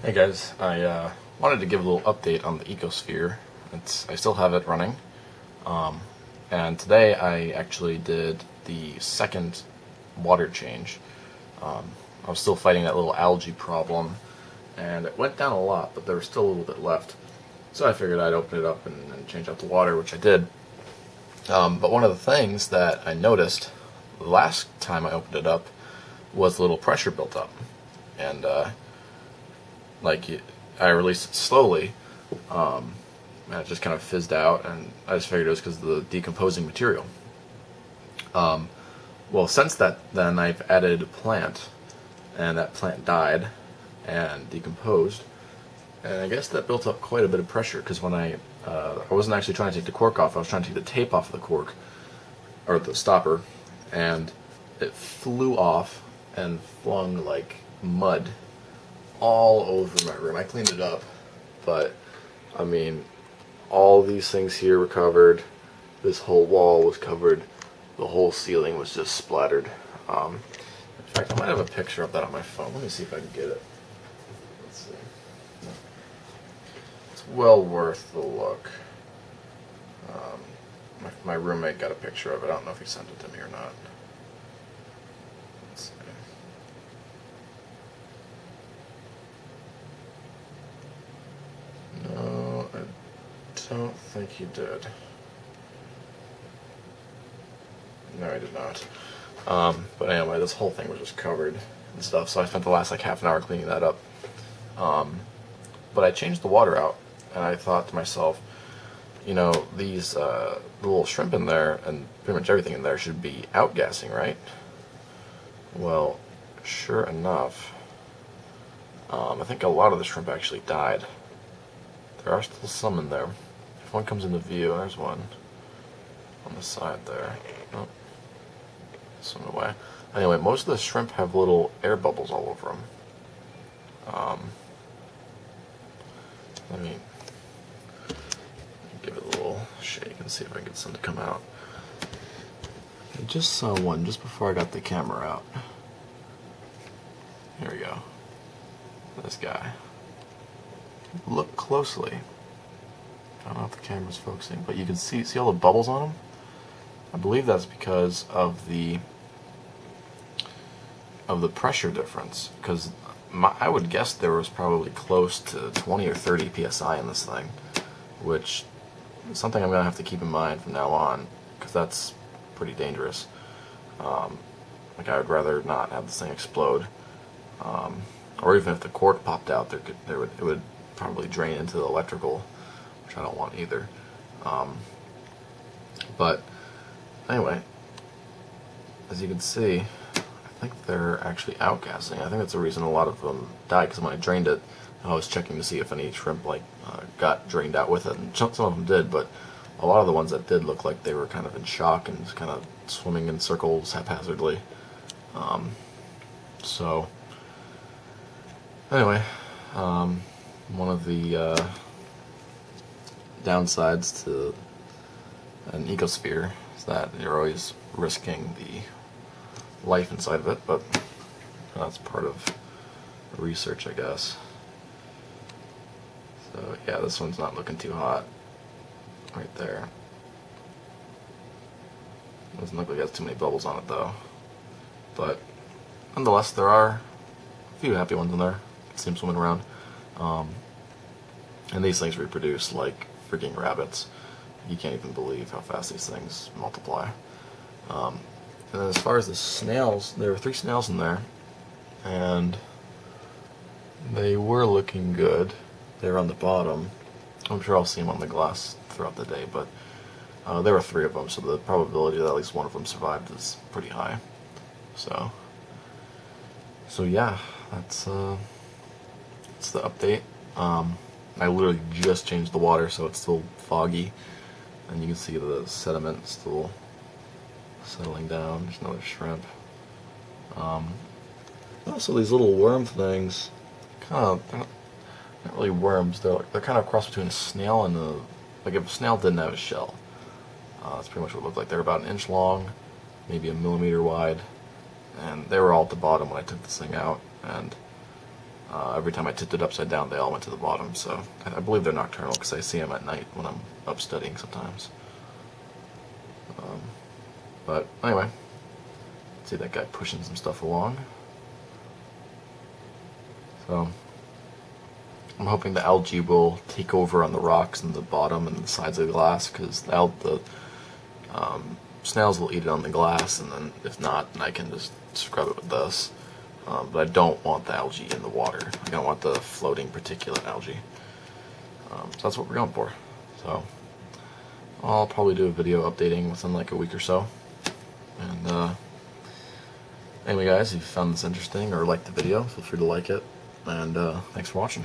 Hey guys, I wanted to give a little update on the Ecosphere. I still have it running, um, and today I actually did the second water change. I was still fighting that little algae problem, and it went down a lot, but there was still a little bit left. So I figured I'd open it up and change out the water, which I did. But one of the things that I noticed the last time I opened it up was a little pressure built up, and I released it slowly, and it just kind of fizzed out, and I just figured it was because of the decomposing material. Well, since then I've added a plant, and that plant died and decomposed, and I guess that built up quite a bit of pressure, because when I wasn't actually trying to take the cork off, I was trying to take the tape off of the cork, or the stopper, and it flew off and flung like mud all over my room. I cleaned it up, but I mean, all these things here were covered. This whole wall was covered. The whole ceiling was just splattered. In fact, I might have a picture of that on my phone. Let me see if I can get it. Let's see. It's well worth the look. My roommate got a picture of it. I don't know if he sent it to me or not. Let's see. No, I don't think he did. No, I did not. But anyway, this whole thing was just covered and stuff, so I spent the last like half an hour cleaning that up. But I changed the water out, and I thought to myself, you know, these the little shrimp in there and pretty much everything in there should be outgassing, right? Well, sure enough, I think a lot of the shrimp actually died. There are still some in there. If one comes into view, there's one on the side there. Oh, swim away. Anyway, most of the shrimp have little air bubbles all over them. Let me give it a little shake and see if I can get some to come out. I just saw one just before I got the camera out. Here we go. This guy. Look closely. I don't know if the camera's focusing, but you can see all the bubbles on him? I believe that's because of the pressure difference, because I would guess there was probably close to 20 or 30 psi in this thing, which is something I'm going to have to keep in mind from now on, because that's pretty dangerous. Like, I would rather not have this thing explode, or even if the cork popped out, it would probably drain into the electrical, which I don't want either. But anyway, as you can see, I think they're actually outgassing. I think that's the reason a lot of them died, because when I drained it, I was checking to see if any shrimp got drained out with it, and some of them did, but a lot of the ones that did look like they were kind of in shock and just kind of swimming in circles haphazardly. So anyway, one of the downsides to an ecosphere is that you're always risking the life inside of it, but that's part of research, I guess. So yeah, this one's not looking too hot right there. Doesn't look like it has too many bubbles on it though, but nonetheless there are a few happy ones in there. See them swimming around. And these things reproduce like freaking rabbits. You can't even believe how fast these things multiply. And then as far as the snails, there were 3 snails in there, and they were looking good. They were on the bottom. I'm sure I'll see them on the glass throughout the day, but there were 3 of them, so the probability that at least one of them survived is pretty high. So yeah, that's the update. I literally just changed the water, so it's still foggy, and you can see the sediment still settling down. There's another shrimp. Also, these little worm things, they're not really worms. They're kind of a cross between a snail and like if a snail didn't have a shell. That's pretty much what it looked like. They're about 1 inch long, maybe 1 millimeter wide, and they were all at the bottom when I took this thing out. And Every time I tipped it upside down, they all went to the bottom. So I believe they're nocturnal because I see them at night when I'm up studying sometimes. But anyway, see that guy pushing some stuff along. So I'm hoping the algae will take over on the rocks and the bottom and the sides of the glass, because the snails will eat it on the glass, and then if not, then I can just scrub it with this. But I don't want the algae in the water. I don't want the floating particulate algae. So that's what we're going for. So I'll probably do a video updating within like a week or so. And anyway guys, if you found this interesting or liked the video, feel free to like it. And thanks for watching.